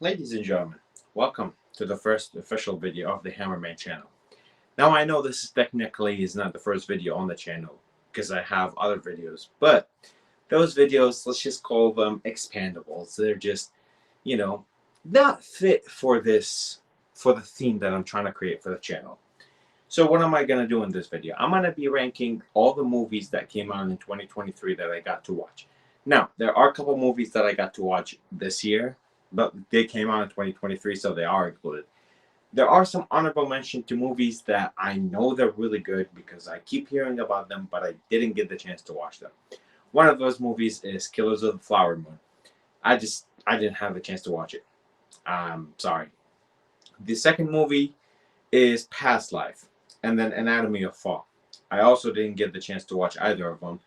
Ladies and gentlemen, welcome to the first official video of the Hammerman channel. Now I know this is technically is not the first video on the channel because I have other videos, but those videos, let's just call them expandables. They're just, you know, not fit for for the theme that I'm trying to create for the channel. So what am I going to do in this video? I'm going to be ranking all the movies that came out in 2023 that I got to watch. Now, there are a couple movies that I got to watch this year, but they came out in 2023, so they are included. There are some honorable mention to movies that I know they're really good because I keep hearing about them, but I didn't get the chance to watch them. One of those movies is Killers of the Flower Moon. I didn't have the chance to watch it. Sorry. The second movie is Past Life, and then Anatomy of Fall. I also didn't get the chance to watch either of them.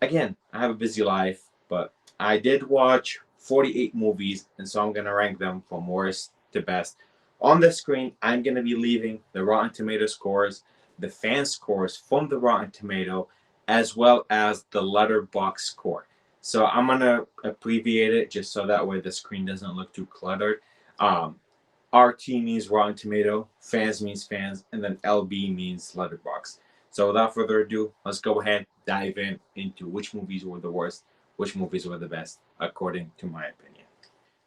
Again, I have a busy life, but I did watch 48 movies, and so I'm going to rank them from worst to best. On the screen, I'm going to be leaving the Rotten Tomato scores, the fan scores from the Rotten Tomato, as well as the Letterboxd score. So I'm going to abbreviate it just so that way the screen doesn't look too cluttered. RT means Rotten Tomato, fans means fans, and then LB means Letterboxd. So without further ado, let's go ahead, dive into which movies were the worst, which movies were the best, according to my opinion.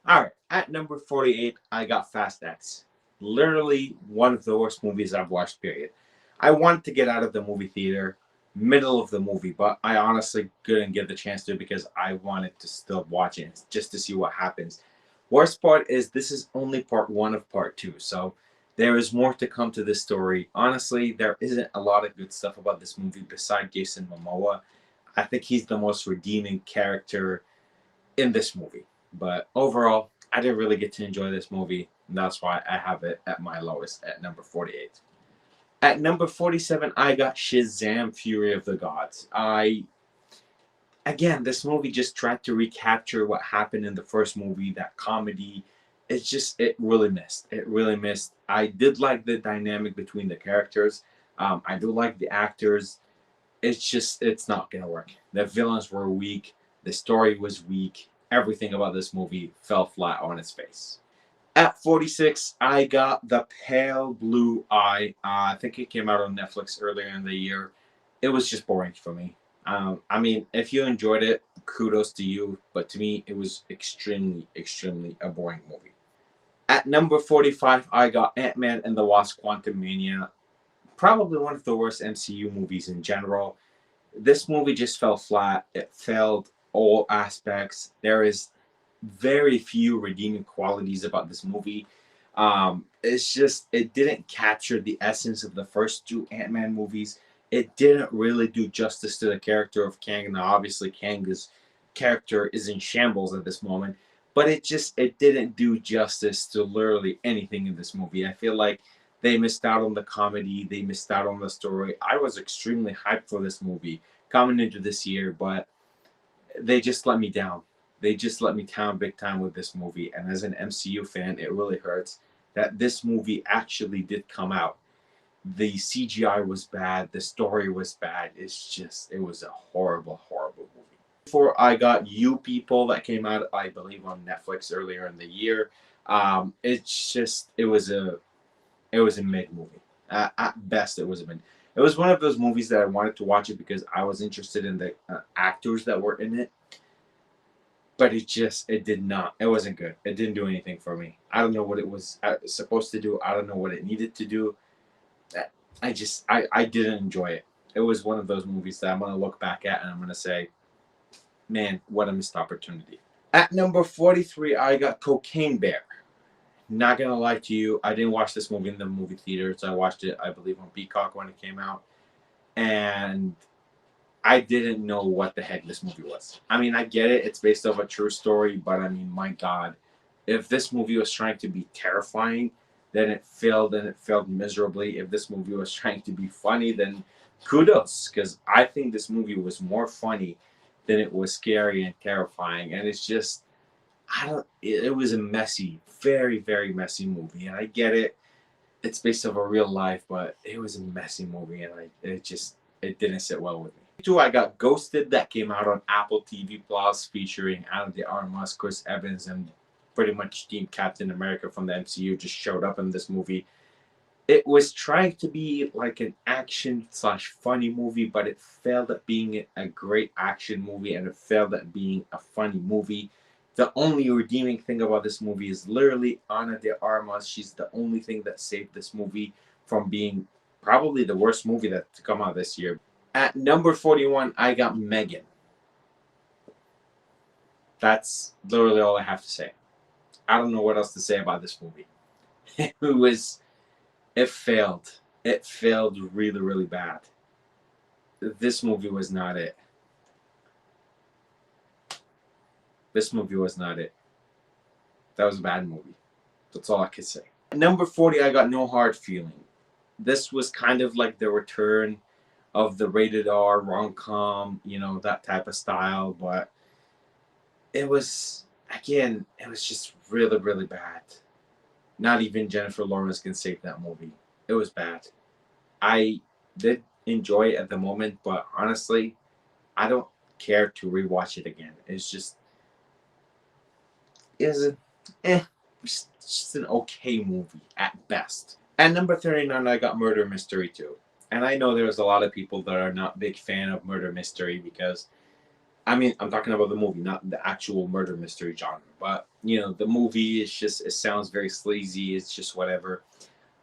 Alright, at number 48, I got Fast X. Literally one of the worst movies I've watched, period. I wanted to get out of the movie theater, middle of the movie, but I honestly couldn't get the chance to because I wanted to still watch it just to see what happens. Worst part is this is only part one of part two, so there is more to come to this story. Honestly, there isn't a lot of good stuff about this movie besides Jason Momoa. I think he's the most redeeming character in this movie. But overall, I didn't really get to enjoy this movie, and that's why I have it at my lowest at number 48. At number 47, I got Shazam! Fury of the Gods. Again, this movie just tried to recapture what happened in the first movie, that comedy. It really missed. It really missed. I did like the dynamic between the characters. I do like the actors. It's not going to work. The villains were weak. The story was weak. Everything about this movie fell flat on its face. At 46, I got The Pale Blue Eye. I think it came out on Netflix earlier in the year. It was just boring for me. I mean, if you enjoyed it, kudos to you. But to me, it was extremely, extremely a boring movie. At number 45, I got Ant-Man and the Wasp: Quantumania. Probably one of the worst MCU movies in general. This movie just fell flat. It failed all aspects. There is very few redeeming qualities about this movie. It didn't capture the essence of the first two Ant-Man movies. It didn't really do justice to the character of Kang. Now, obviously, Kang's character is in shambles at this moment, but it didn't do justice to literally anything in this movie. I feel like they missed out on the comedy. They missed out on the story. I was extremely hyped for this movie coming into this year, but they just let me down. They just let me down big time with this movie. And as an MCU fan, it really hurts that this movie actually did come out. The CGI was bad. The story was bad. It was a horrible, horrible movie. Before I got You People that came out, I believe, on Netflix earlier in the year. It was a mid movie. At best, it was a mid. It was one of those movies that I wanted to watch it because I was interested in the actors that were in it. But it did not. It wasn't good. It didn't do anything for me. I don't know what it was supposed to do. I don't know what it needed to do. I didn't enjoy it. It was one of those movies that I'm going to look back at and I'm going to say, man, what a missed opportunity. At number 43, I got Cocaine Bear. Not gonna lie to you, I didn't watch this movie in the movie theaters. I watched it, I believe, on Peacock when it came out, and I didn't know what the heck this movie was. I mean, I get it; it's based off a true story, but I mean, my God, if this movie was trying to be terrifying, then it failed, and it failed miserably. If this movie was trying to be funny, then kudos, because I think this movie was more funny than it was scary and terrifying, and it's just it was a messy, very, very messy movie. And I get it. It's based off a real life, but it was a messy movie and it didn't sit well with me. Two, I got Ghosted that came out on Apple TV Plus featuring Anna de Armas, Chris Evans, and pretty much Team Captain America from the MCU just showed up in this movie. It was trying to be like an action slash funny movie, but it failed at being a great action movie, and it failed at being a funny movie. The only redeeming thing about this movie is literally Ana de Armas. She's the only thing that saved this movie from being probably the worst movie that to come out this year. At number 41, I got Megan. That's literally all I have to say. I don't know what else to say about this movie. It failed. It failed really, really bad. This movie was not it. This movie was not it. That was a bad movie. That's all I could say. At number 40, I got No Hard Feeling. This was kind of like the return of the rated R rom-com, you know, that type of style, but it was, again, it was just really, really bad. Not even Jennifer Lawrence can save that movie. It was bad. I did enjoy it at the moment, but honestly, I don't care to rewatch it again. It's just, it's just an okay movie at best. At number 39, I got Murder Mystery 2. And I know there's a lot of people that are not big fan of Murder Mystery because, I mean, I'm talking about the movie, not the actual murder mystery genre. But, you know, the movie is just, it sounds very sleazy. It's just whatever.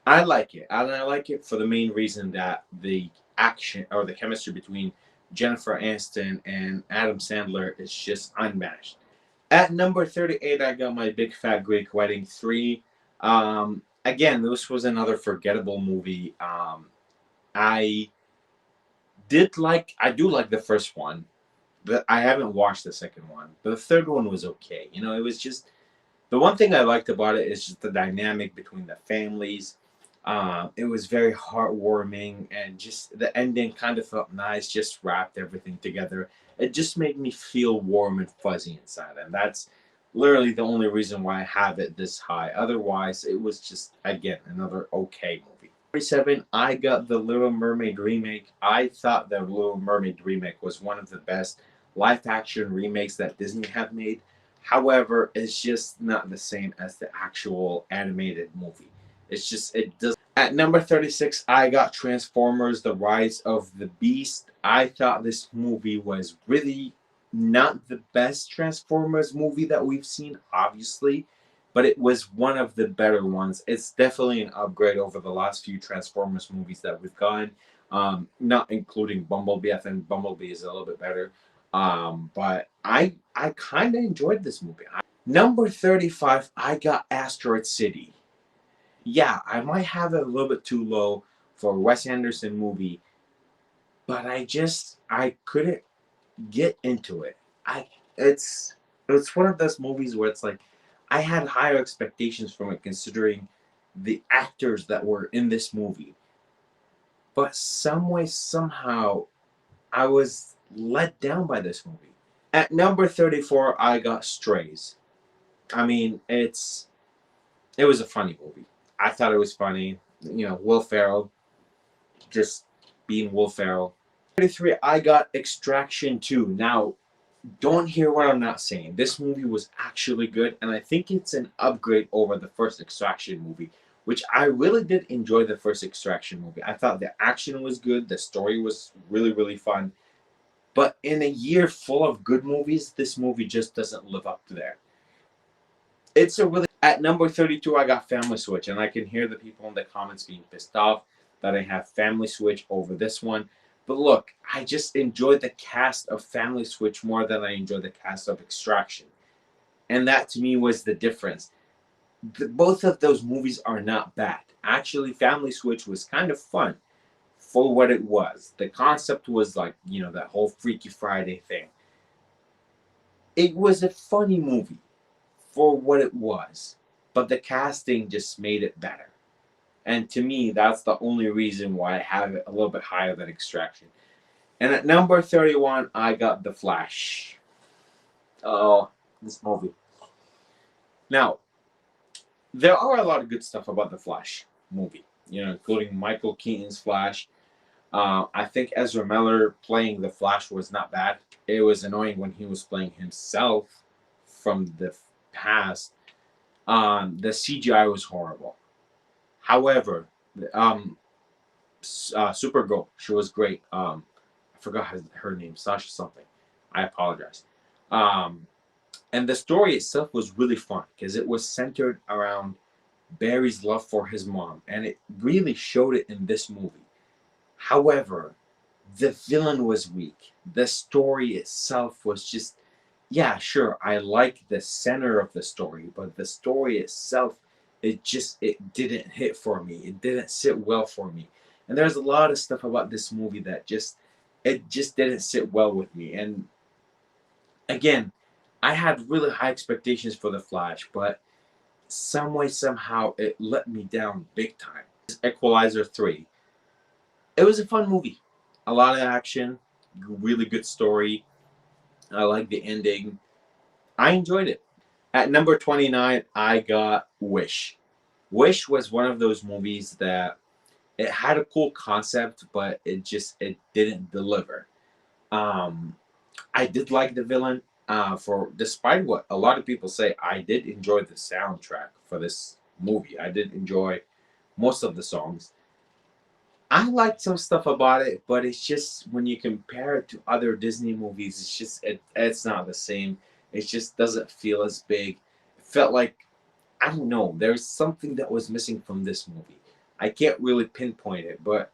I like it. And I like it for the main reason that the action or the chemistry between Jennifer Aniston and Adam Sandler is just unmatched. At number 38, I got My Big Fat Greek Wedding 3. Again, this was another forgettable movie. I do like the first one. I haven't watched the second one. But the third one was okay. You know, it was just, the one thing I liked about it is just the dynamic between the families. It was very heartwarming, and just the ending kind of felt nice, just wrapped everything together. It just made me feel warm and fuzzy inside, and that's literally the only reason why I have it this high. Otherwise, it was just, again, another okay movie. 47, I got The Little Mermaid remake. I thought The Little Mermaid remake was one of the best live action remakes that Disney have made. However, it's just not the same as the actual animated movie. It's just, it does. At number 36, I got Transformers: The Rise of the Beast. I thought this movie was really not the best Transformers movie that we've seen, obviously, but it was one of the better ones. It's definitely an upgrade over the last few Transformers movies that we've gotten, not including Bumblebee. I think Bumblebee is a little bit better, but I kind of enjoyed this movie. Number 35, I got Asteroid City. Yeah, I might have it a little bit too low for a Wes Anderson movie, but I couldn't get into it. It's one of those movies where it's like I had higher expectations from it considering the actors that were in this movie. But some way, somehow, I was let down by this movie. At number 34, I got Strays. I mean, it was a funny movie. I thought it was funny. You know, Will Ferrell, just being Will Ferrell. 33, I got Extraction 2. Now, don't hear what I'm not saying. This movie was actually good, and I think it's an upgrade over the first Extraction movie, which I really did enjoy the first Extraction movie. I thought the action was good, the story was really, really fun. But in a year full of good movies, this movie just doesn't live up to there. It's a really... At number 32, I got Family Switch, and I can hear the people in the comments being pissed off that I have Family Switch over this one. But look, I just enjoyed the cast of Family Switch more than I enjoyed the cast of Extraction. And that to me was the difference. Both of those movies are not bad. Actually, Family Switch was kind of fun for what it was. The concept was like, you know, that whole Freaky Friday thing. It was a funny movie for what it was, but the casting just made it better. And to me, that's the only reason why I have it a little bit higher than Extraction. And at number 31, I got The Flash. Oh, this movie. Now, there are a lot of good stuff about The Flash movie, you know, including Michael Keaton's Flash. I think Ezra Miller playing The Flash was not bad. It was annoying when he was playing himself from the past, The CGI was horrible. However, um, Supergirl, she was great. I forgot her name, Sasha something. I apologize. Um, and the story itself was really fun because it was centered around Barry's love for his mom, and it really showed it in this movie. However, the villain was weak. The story itself was just, yeah, sure, I like the center of the story, but the story itself, it didn't hit for me. It didn't sit well for me. And there's a lot of stuff about this movie that just didn't sit well with me. And again, I had really high expectations for the Flash, but some way somehow it let me down big time. Equalizer 3. It was a fun movie. A lot of action, really good story. I like the ending. I enjoyed it. At number 29, I got Wish. Wish was one of those movies that it had a cool concept, but it didn't deliver. Um, I did like the villain. For despite what a lot of people say, I did enjoy the soundtrack for this movie. I did enjoy most of the songs. I liked some stuff about it, but it's just when you compare it to other Disney movies, it's not the same. It just doesn't feel as big. It felt like, I don't know, there's something that was missing from this movie. I can't really pinpoint it, but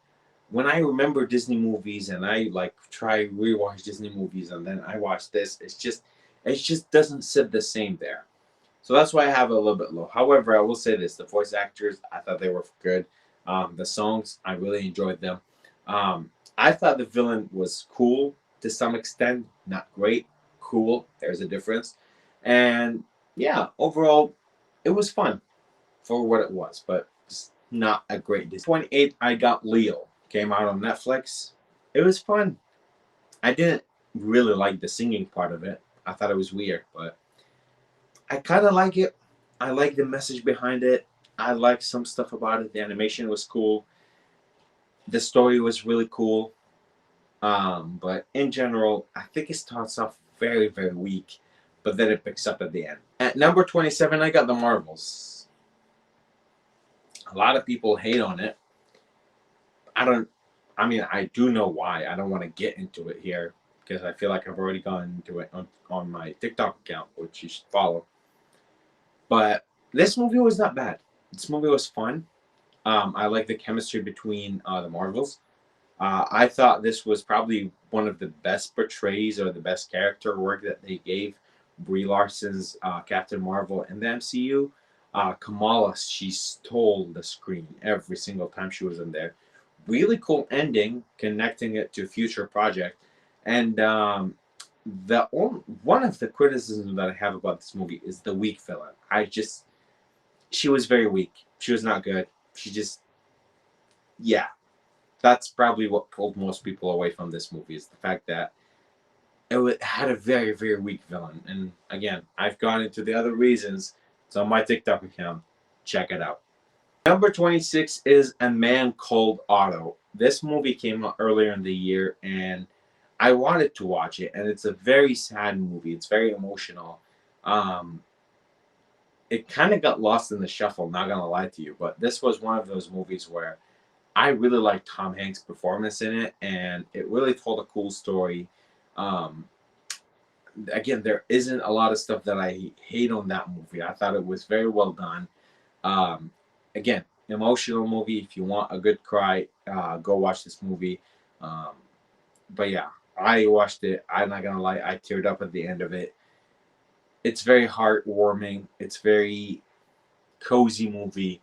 when I remember Disney movies and I like try rewatch Disney movies and then I watch this, it just doesn't sit the same there. So that's why I have it a little bit low. However, I will say this: the voice actors, I thought they were good. The songs, I really enjoyed them. I thought the villain was cool to some extent, not great. Cool, there's a difference. And yeah, overall, it was fun for what it was, but it's not a great Disney. 28, I got Leo. Came out on Netflix. It was fun. I didn't really like the singing part of it. I thought it was weird, but I kind of like it. I like the message behind it. I like some stuff about it. The animation was cool. The story was really cool. But in general, I think it starts off very, very weak, but then it picks up at the end. At number 27, I got The Marvels. A lot of people hate on it. I don't, I mean, I do know why. I don't want to get into it here because I feel like I've already gone into it on my TikTok account, which you should follow. But this movie was not bad. This movie was fun. I like the chemistry between the Marvels. I thought this was probably one of the best portrays or the best character work that they gave Brie Larson's Captain Marvel in the MCU. Kamala, she stole the screen every single time she was in there. Really cool ending, connecting it to a future project. And one of the criticisms that I have about this movie is the weak villain. She was very weak. She was not good. She just, yeah, that's probably what pulled most people away from this movie is the fact that had a very, very weak villain. And again, I've gone into the other reasons. It's on my TikTok account. Check it out. Number 26 is A Man Called Otto. This movie came out earlier in the year, and I wanted to watch it. And it's a very sad movie. It's very emotional. Um, it kind of got lost in the shuffle, not gonna lie to you. But this was one of those movies where I really liked Tom Hanks' performance in it, and it really told a cool story. Um, again, there isn't a lot of stuff that I hate on that movie. I thought it was very well done. Um, again, emotional movie. If you want a good cry, go watch this movie. Um, but yeah, I watched it. I'm not gonna lie, I teared up at the end of it. It's very heartwarming. It's very cozy movie.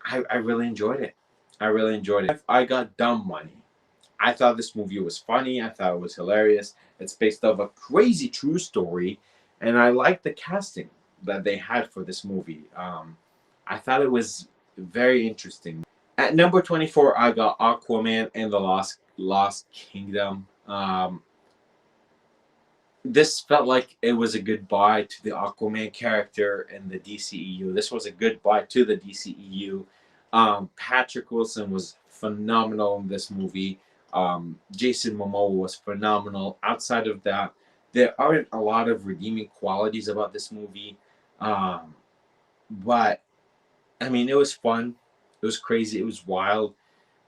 I really enjoyed it. I really enjoyed it. I got Dumb Money. I thought this movie was funny. I thought it was hilarious. It's based off a crazy true story, and I liked the casting that they had for this movie. I thought it was very interesting. At number 24, I got Aquaman and the Lost Kingdom. This felt like it was a goodbye to the Aquaman character in the DCEU. This was a goodbye to the DCEU. Patrick Wilson was phenomenal in this movie. Jason Momoa was phenomenal. Outside of that, there aren't a lot of redeeming qualities about this movie. Um, but I mean, it was fun. It was crazy. It was wild.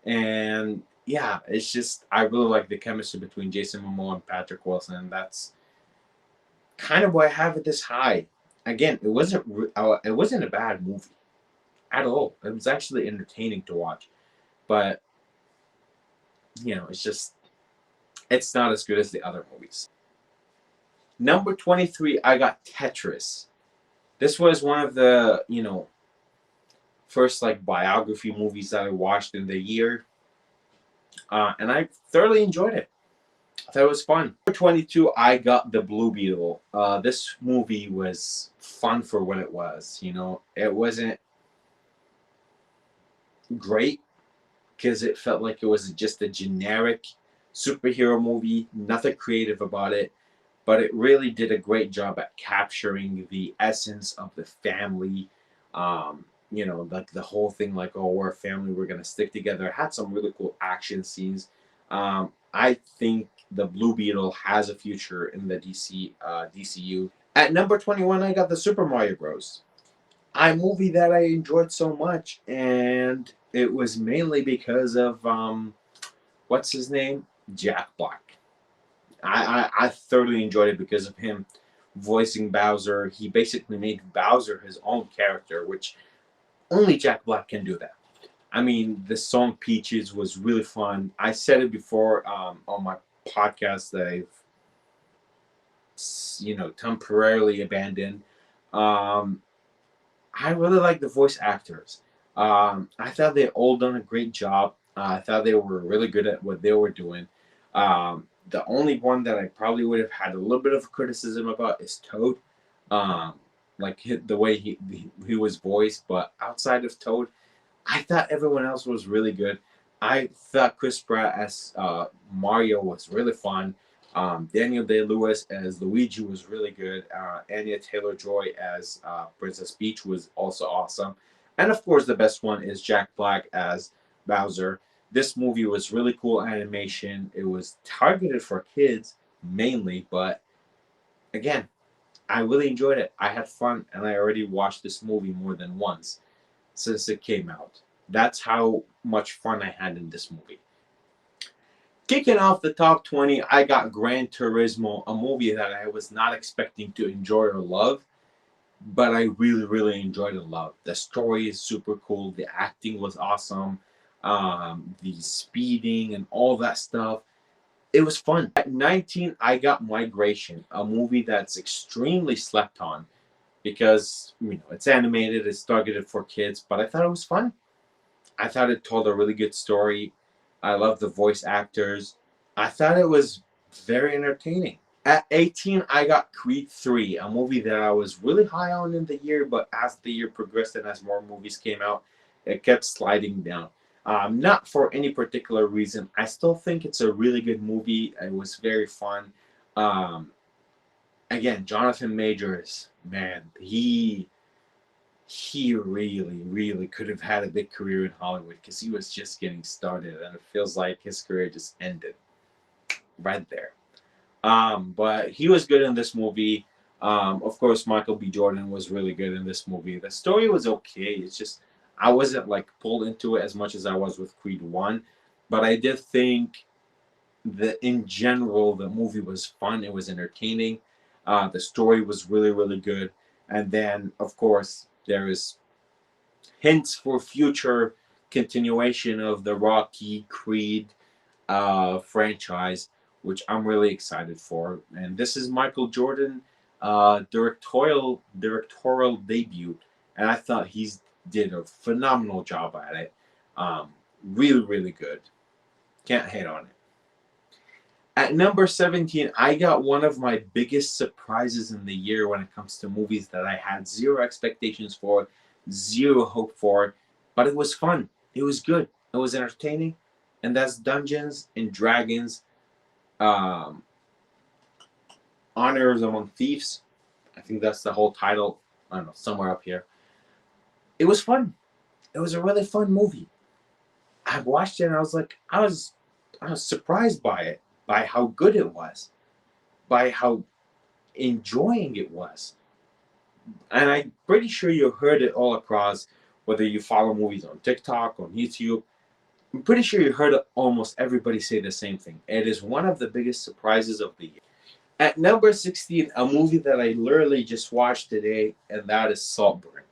And yeah, it's just I really like the chemistry between Jason Momoa and Patrick Wilson. And that's kind of why I have it this high. Again, it wasn't a bad movie at all. It was actually entertaining to watch. But it's just it's not as good as the other movies. Number 23, I got Tetris. This was one of the first like biography movies that I watched in the year, and I thoroughly enjoyed it. I thought it was fun. Number 22, I got The Blue Beetle. This movie was fun for what it was. It wasn't great because it felt like it was just a generic superhero movie, nothing creative about it, but it really did a great job at capturing the essence of the family. Like the whole thing, like, oh, we're a family, we're gonna stick together. It had some really cool action scenes. I think the Blue Beetle has a future in the DCU. At number 21, I got the Super Mario Bros. A movie that I enjoyed so much, and it was mainly because of what's his name, Jack Black. I thoroughly enjoyed it because of him voicing Bowser. He basically made Bowser his own character, which only Jack Black can do that. I mean, the song Peaches was really fun. I said it before on my podcast that I've, temporarily abandoned. Um, I really like the voice actors. I thought they all done a great job. I thought they were really good at what they were doing. The only one that I probably would have had a little bit of criticism about is Toad, um, like the way he was voiced. But outside of Toad, I thought everyone else was really good. I thought Chris Pratt as Mario was really fun. Daniel Day Lewis as Luigi was really good. Anya Taylor Joy as Princess Peach was also awesome. And of course, the best one is Jack Black as Bowser. This movie was really cool animation. It was targeted for kids mainly, but again, I really enjoyed it. I had fun, and I already watched this movie more than once since it came out. That's how much fun I had in this movie. Kicking off the top 20, I got Gran Turismo, a movie that I was not expecting to enjoy or love, but I really, really enjoyed and loved. The story is super cool. The acting was awesome. The speeding and all that stuff. It was fun. At 19, I got Migration, a movie that's extremely slept on because it's animated, it's targeted for kids, but I thought it was fun. I thought it told a really good story. I love the voice actors. I thought it was very entertaining. At 18, I got Creed 3, a movie that I was really high on in the year, but as the year progressed and as more movies came out, it kept sliding down. Not for any particular reason. I still think it's a really good movie. It was very fun. Um, Again, Jonathan Majors, man, he really, really could have had a big career in Hollywood because he was just getting started, and it feels like his career just ended right there. But he was good in this movie. Of course, Michael B. Jordan was really good in this movie. The story was okay. It's just I wasn't like pulled into it as much as I was with Creed 1, but I did think that in general the movie was fun. It was entertaining. The story was really, really good. And then, of course, there is hints for future continuation of the Rocky Creed franchise, which I'm really excited for. And this is Michael Jordan directorial debut, and I thought he did a phenomenal job at it. Really, really good. Can't hate on it. At number 17, I got one of my biggest surprises in the year when it comes to movies that I had zero expectations for, zero hope for, but it was fun. It was good. It was entertaining. And that's Dungeons and Dragons um, Honors Among Thieves. I think that's the whole title. I don't know, somewhere up here. It was fun. It was a really fun movie. I watched it and I was like, I was surprised by it, by how good it was, by how enjoying it was. And I'm pretty sure you heard it all across, whether you follow movies on TikTok, on YouTube. I'm pretty sure you heard almost everybody say the same thing. It is one of the biggest surprises of the year. At number 16, a movie that I literally just watched today, and that is Saltburn.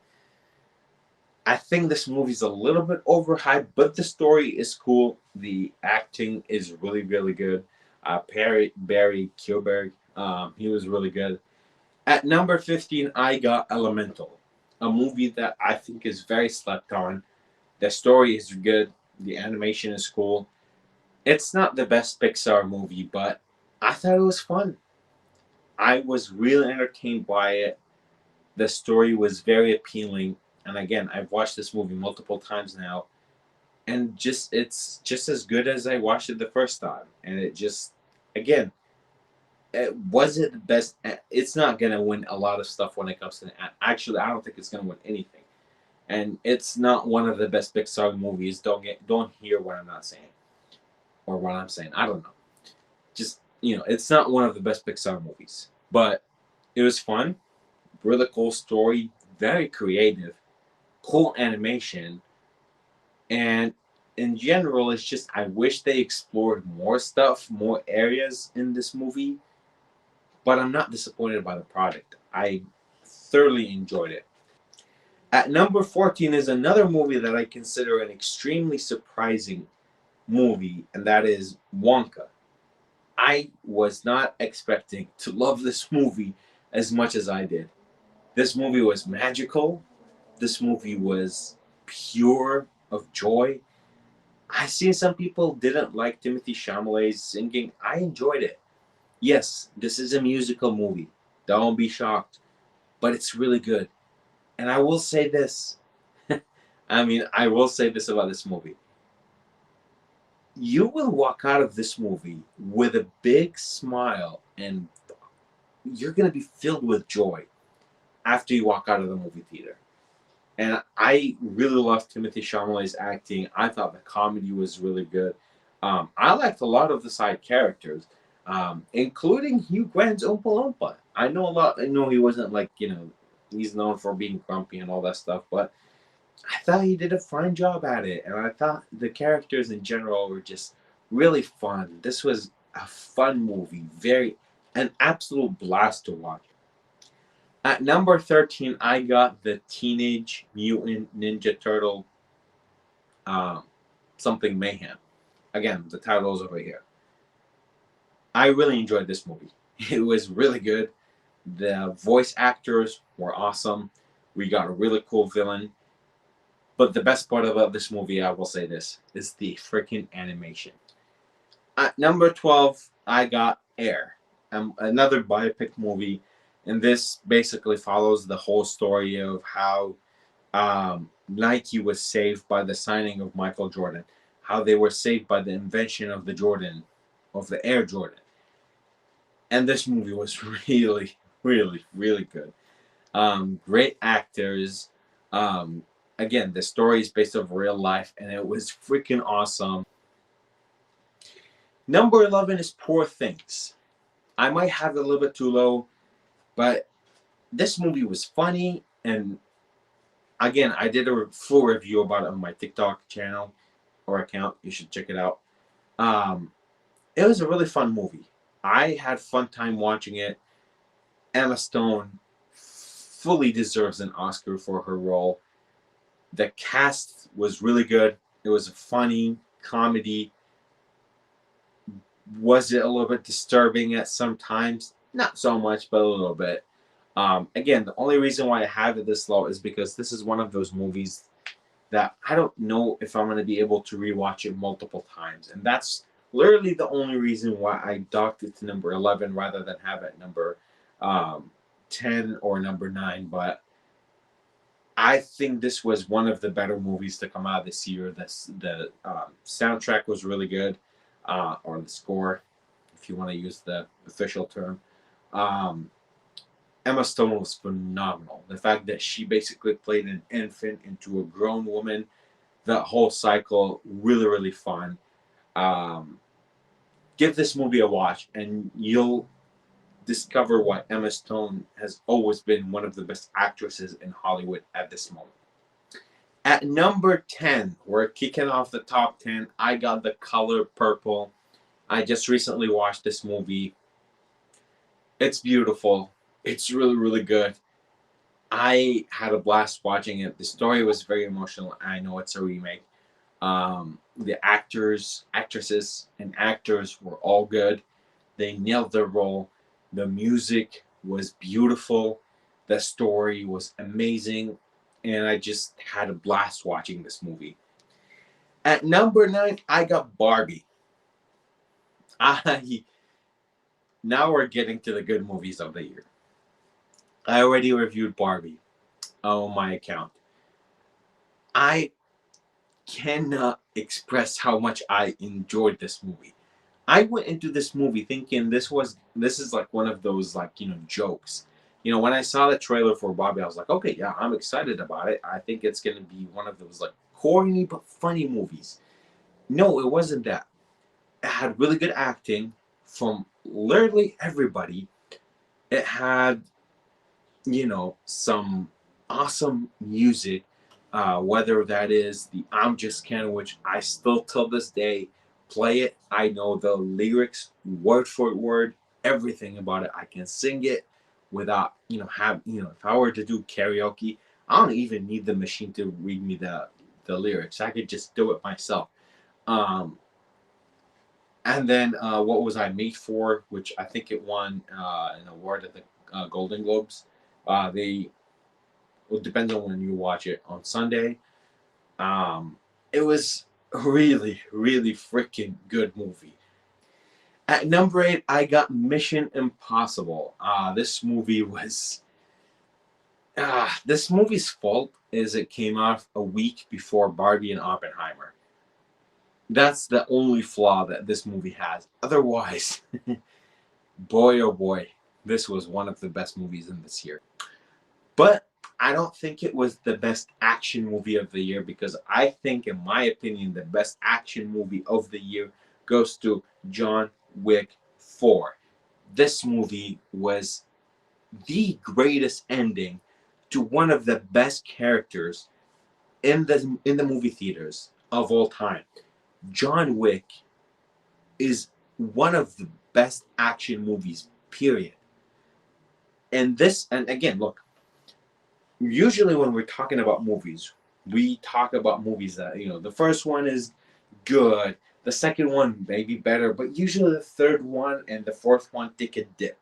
I think this movie's a little bit overhyped, but the story is cool. The acting is really, really good. Barry Kuiberg, he was really good. At number 15, I got Elemental, a movie that I think is very slept on. The story is good. The animation is cool. It's not the best Pixar movie, but I thought it was fun. I was really entertained by it. The story was very appealing. And again, I've watched this movie multiple times now, and it's just as good as I watched it the first time. And it just, again, it wasn't the best. It's not gonna win a lot of stuff when it comes to actually. I don't think it's gonna win anything, and it's not one of the best Pixar movies. Don't hear what I'm not saying or what I'm saying. I don't know. Just it's not one of the best Pixar movies, but it was fun. Really cool story, very creative, cool animation, and in general, it's just I wish they explored more stuff, more areas in this movie. But I'm not disappointed by the product. I thoroughly enjoyed it. At number 14 is another movie that I consider an extremely surprising movie, and that is Wonka. I was not expecting to love this movie as much as I did. This movie was magical. This movie was pure of joy. I seen some people didn't like Timothy Chalamet's singing. I enjoyed it. Yes, this is a musical movie. Don't be shocked, but it's really good. And I will say this. I will say this about this movie. You will walk out of this movie with a big smile, and you're going to be filled with joy after you walk out of the movie theater. And I really loved Timothy Chalamet's acting. I thought the comedy was really good. I liked a lot of the side characters, including Hugh Grant's Oompa Loompa. I know a lot. I know he wasn't he's known for being grumpy and all that stuff, but I thought he did a fine job at it. And I thought the characters in general were just really fun. This was a fun movie, an absolute blast to watch. At number 13, I got the Teenage Mutant Ninja Turtle um, something mayhem. Again, the title is over here. I really enjoyed this movie. It was really good. The voice actors were awesome. We got a really cool villain. But the best part about this movie, I will say this, is the freaking animation. At number 12, I got Air, another biopic movie. And this basically follows the whole story of how Nike was saved by the signing of Michael Jordan, how they were saved by the invention of the Air Jordan. And this movie was really, really, really good. Great actors. Again, the story is based off real life, and it was freaking awesome. Number 11 is Poor Things. I might have it a little bit too low, but this movie was funny, and again, I did a full review about it on my TikTok channel or account. You should check it out. It was a really fun movie. I had fun time watching it. Emma Stone fully deserves an Oscar for her role. The cast was really good. It was a funny comedy. Was it a little bit disturbing at some times? Not so much, but a little bit. Again, the only reason why I have it this low is because this is one of those movies that I don't know if I'm going to be able to rewatch it multiple times. And that's literally the only reason why I docked it to number 11 rather than have it number 10 or number 9. But I think this was one of the better movies to come out this year. The soundtrack was really good, or the score, if you want to use the official term. Emma Stone was phenomenal. The fact that she basically played an infant into a grown woman, that whole cycle, really, really fun. Give this movie a watch, and you'll discover why Emma Stone has always been one of the best actresses in Hollywood at this moment. At number 10, we're kicking off the top 10. I got The Color Purple. I just recently watched this movie. It's beautiful. It's really, really good. I had a blast watching it. The story was very emotional. I know it's a remake. The actors, actresses, and actors were all good. They nailed their role. The music was beautiful. The story was amazing. And I just had a blast watching this movie. At number 9, I got Barbie. I Now we're getting to the good movies of the year. I already reviewed Barbie on my account. I cannot express how much I enjoyed this movie. I went into this movie thinking this is like one of those, like, jokes. When I saw the trailer for Barbie, I was like, okay, yeah, I'm excited about it. I think it's gonna be one of those like corny but funny movies. No, it wasn't that. It had really good acting from literally everybody. It had, some awesome music, whether that is the I'm Just Ken, which I still till this day play it. I know the lyrics word for word, everything about it. I can sing it without, if I were to do karaoke, I don't even need the machine to read me the lyrics. I could just do it myself. Um, and then what was I made for? Which I think it won an award at the Golden Globes. They It depends on when you watch it on Sunday. Um, it was a really, really freaking good movie. At number 8, I got Mission Impossible. This movie's fault is it came out a week before Barbie and Oppenheimer. That's the only flaw that this movie has. Otherwise, boy oh boy, this was one of the best movies in this year. But I don't think it was the best action movie of the year, because I think, in my opinion, the best action movie of the year goes to John Wick 4. This movie was the greatest ending to one of the best characters in the movie theaters of all time. John Wick is one of the best action movies, period. And again, look, usually when we're talking about movies, we talk about movies that, the first one is good, the second one may be better, but usually the third one and the fourth one take a dip.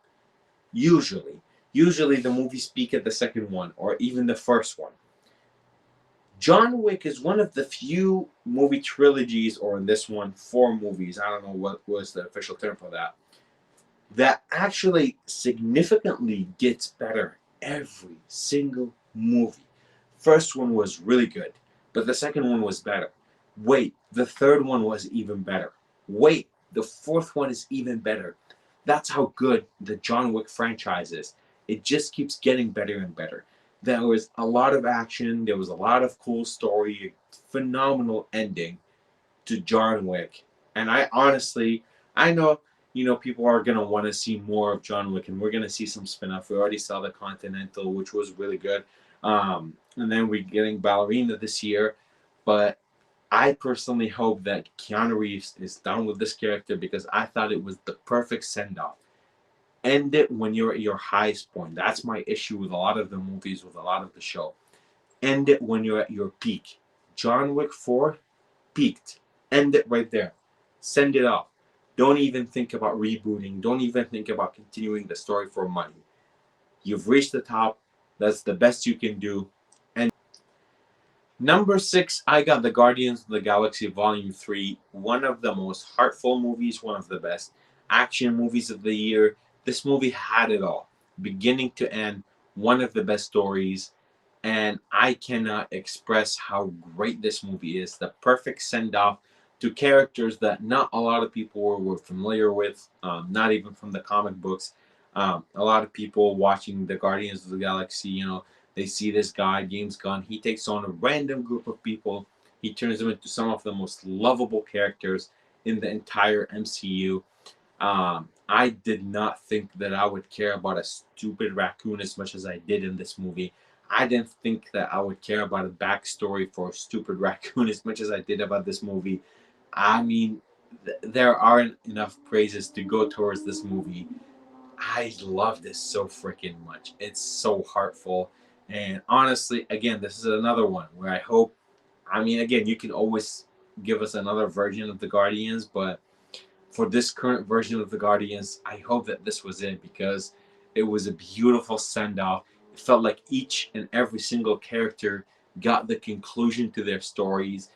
Usually the movies peak at the second one or even the first one. John Wick is one of the few movie trilogies, or in this one, 4 movies, I don't know what was the official term for that actually significantly gets better every single movie. First one was really good, but the second one was better. Wait, the third one was even better. Wait, the fourth one is even better. That's how good the John Wick franchise is. It just keeps getting better and better. There was a lot of action, there was a lot of cool story, phenomenal ending to John Wick. And I know, people are going to want to see more of John Wick, and we're going to see some spin-off. We already saw The Continental, which was really good. And then we're getting Ballerina this year. But I personally hope that Keanu Reeves is done with this character, because I thought it was the perfect send-off. End it when you're at your highest point. That's my issue with a lot of the movies, with a lot of the show. End it when you're at your peak. John Wick 4 peaked. End it right there. Send it off. Don't even think about rebooting. Don't even think about continuing the story for money. You've reached the top. That's the best you can do. And number 6, I got the Guardians of the Galaxy Volume 3. One of the most heartful movies, one of the best action movies of the year. This movie had it all. Beginning to end, one of the best stories. And I cannot express how great this movie is. The perfect send-off to characters that not a lot of people were familiar with, not even from the comic books. A lot of people watching the Guardians of the Galaxy, they see this guy, James Gunn. He takes on a random group of people. He turns them into some of the most lovable characters in the entire MCU. I did not think that I would care about a stupid raccoon as much as I did in this movie. I didn't think that I would care about a backstory for a stupid raccoon as much as I did about this movie. I mean, there aren't enough praises to go towards this movie. I love this so freaking much. It's so heartful. And honestly, again, this is another one where I hope, I mean, again, you can always give us another version of the Guardians, but for this current version of the Guardians, I hope that this was it because it was a beautiful send off. It felt like each and every single character got the conclusion to their stories.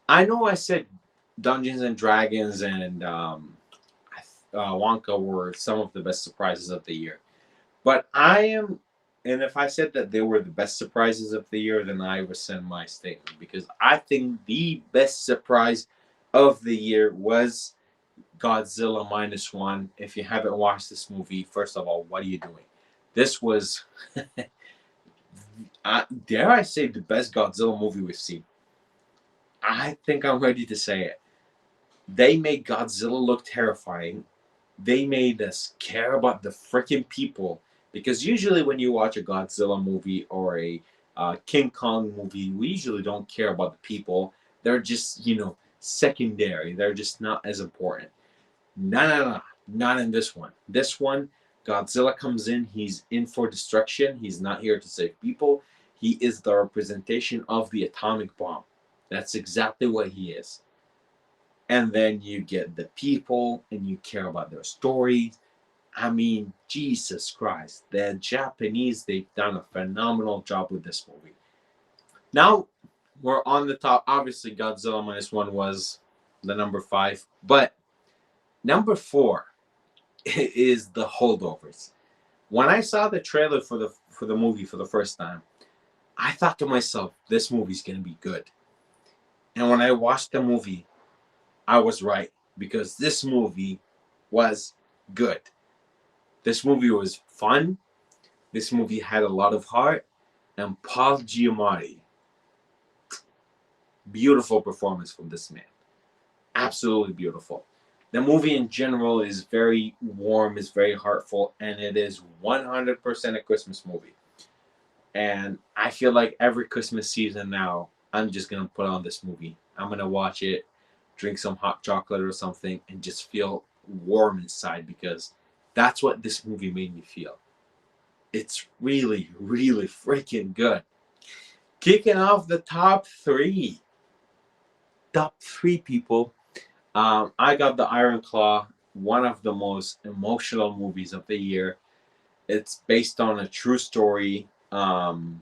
I know I said Dungeons and Dragons and Wonka were some of the best surprises of the year, but I am, and if I said that they were the best surprises of the year, then I rescind my statement because I think the best surprise of the year was Godzilla minus one. If you haven't watched this movie, first of all, what are you doing? This was, dare I say, the best Godzilla movie we've seen. I think I'm ready to say it. They made Godzilla look terrifying. They made us care about the freaking people. Because usually when you watch a Godzilla movie or a King Kong movie, we usually don't care about the people. They're just, secondary. They're just not as important. No, no, no, not in this one. This one, Godzilla comes in. He's in for destruction. He's not here to save people. He is the representation of the atomic bomb. That's exactly what he is. And then you get the people and you care about their stories. I mean, Jesus Christ. The Japanese, they've done a phenomenal job with this movie. Now, we're on the top. Obviously, Godzilla minus one was the number 5. But number 4 is the holdovers. When I saw the trailer for the movie for the first time, I thought to myself, this movie's gonna be good. And when I watched the movie, I was right because this movie was good. This movie was fun. This movie had a lot of heart. And Paul Giamatti, beautiful performance from this man. Absolutely beautiful. The movie in general is very warm, is very heartful, and it is 100% a Christmas movie. And I feel like every Christmas season now, I'm just going to put on this movie. I'm going to watch it, drink some hot chocolate or something, and just feel warm inside because that's what this movie made me feel. It's really, really freaking good. Kicking off the top 3. Top 3 people. I got The Iron Claw, one of the most emotional movies of the year. It's based on a true story. The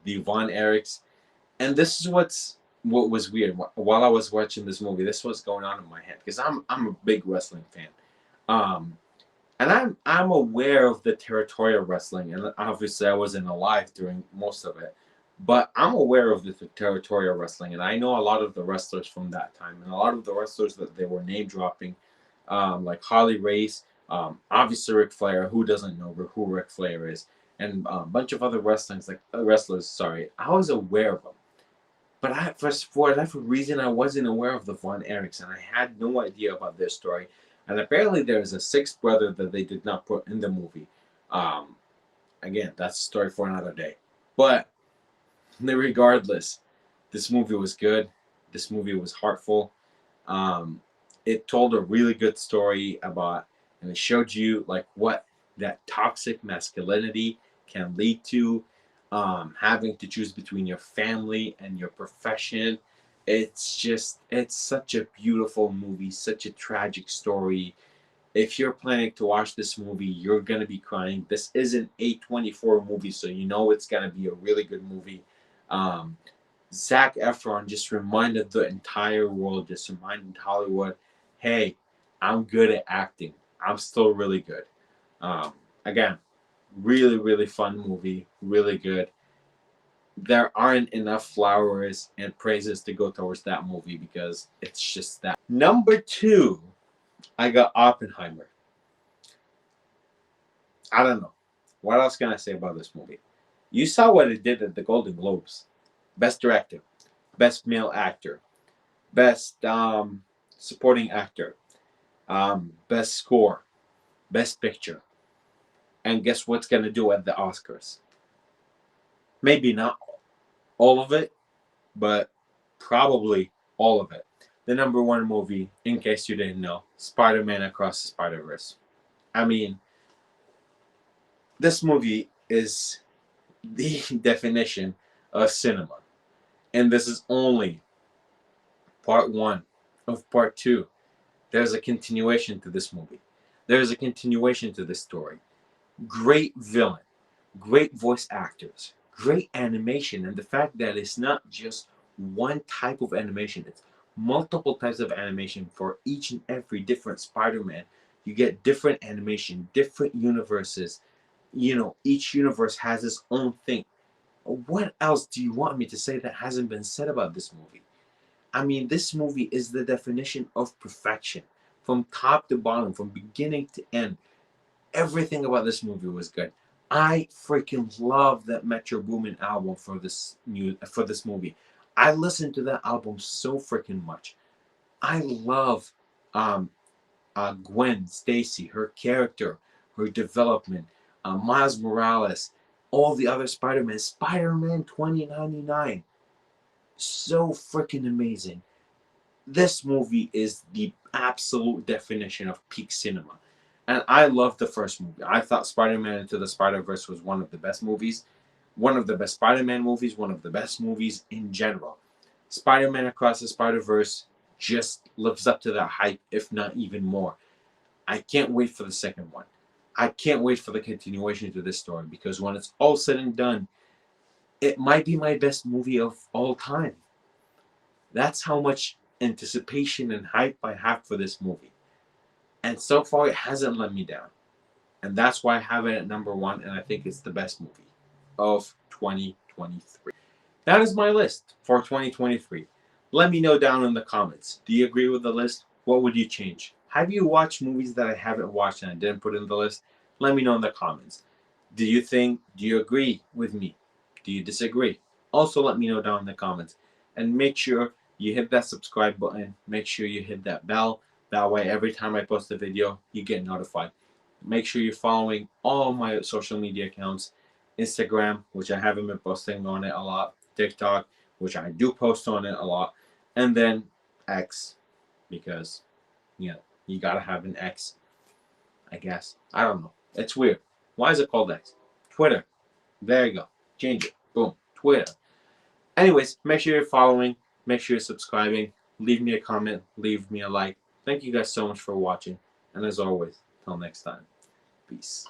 Von Erichs, and this is what was weird. While I was watching this movie, this was going on in my head because I'm a big wrestling fan, and I'm aware of the territorial wrestling, and obviously I wasn't alive during most of it, but I'm aware of the territorial wrestling, and I know a lot of the wrestlers from that time, and a lot of the wrestlers that they were name dropping, like Harley Race, obviously Ric Flair. Who doesn't know who Ric Flair is? And a bunch of other wrestlers. Sorry, I was aware of them, but for whatever reason, I wasn't aware of the Von Erichs, and I had no idea about their story. And apparently, there's a 6th brother that they did not put in the movie. Um, Again, that's a story for another day. But regardless, this movie was good. This movie was heartful. Um, it told a really good story about, and it showed you like what that toxic masculinity can lead to. Having to choose between your family and your profession. It's such a beautiful movie, such a tragic story. If you're planning to watch this movie, you're gonna be crying. This isn't a 24 movie, so you know it's gonna be a really good movie. Um, Zac Efron just reminded the entire world, just reminded Hollywood, hey, I'm good at acting. I'm still really good. Again, really, really fun movie, really good. There aren't enough flowers and praises to go towards that movie because it's just that. Number 2, I got Oppenheimer. I don't know. What else can I say about this movie? You saw what it did at the Golden Globes. Best director, best male actor, best supporting actor. Best score, best picture. And guess what's gonna do at the Oscars? Maybe not all of it, but probably all of it. The number one movie, in case you didn't know, Spider-Man Across the Spider-Verse. I mean, this movie is the definition of cinema. And this is only part one of part two. There's a continuation to this movie. There's a continuation to this story. Great villain, great voice actors, great animation, and the fact that it's not just one type of animation, it's multiple types of animation for each and every different Spider-Man. You get different animation, different universes. You know, each universe has its own thing. What else do you want me to say that hasn't been said about this movie? I mean, this movie is the definition of perfection. From top to bottom, from beginning to end, everything about this movie was good. I freaking love that Metro Boomin album for this movie. I listened to that album so freaking much. I love um, Gwen Stacy, her character, her development, Miles Morales, all the other Spider-Man, Spider-Man 2099. So freaking amazing. This movie is the absolute definition of peak cinema. And I loved the first movie. I thought Spider-Man Into the Spider-Verse was one of the best movies, one of the best Spider-Man movies, one of the best movies in general. Spider-Man Across the Spider-Verse just lives up to that hype, if not even more. I can't wait for the second one. I can't wait for the continuation to this story, because when it's all said and done, it might be my best movie of all time. That's how much anticipation and hype I have for this movie. And so far, it hasn't let me down. And that's why I have it at number one, and I think it's the best movie of 2023. That is my list for 2023. Let me know down in the comments. Do you agree with the list? What would you change? Have you watched movies that I haven't watched and I didn't put in the list? Let me know in the comments. Do you agree with me? Do you disagree? Also, let me know down in the comments. And make sure you hit that subscribe button. Make sure you hit that bell. That way, every time I post a video, you get notified. Make sure you're following all my social media accounts. Instagram, which I haven't been posting on it a lot. TikTok, which I do post on it a lot. And then X, because, you gotta have an X, I guess. I don't know. It's weird. Why is it called X? Twitter. There you go. Change it. Boom. Twitter. Anyways, make sure you're following. Make sure you're subscribing. Leave me a comment. Leave me a like. Thank you guys so much for watching. And as always, till next time. Peace.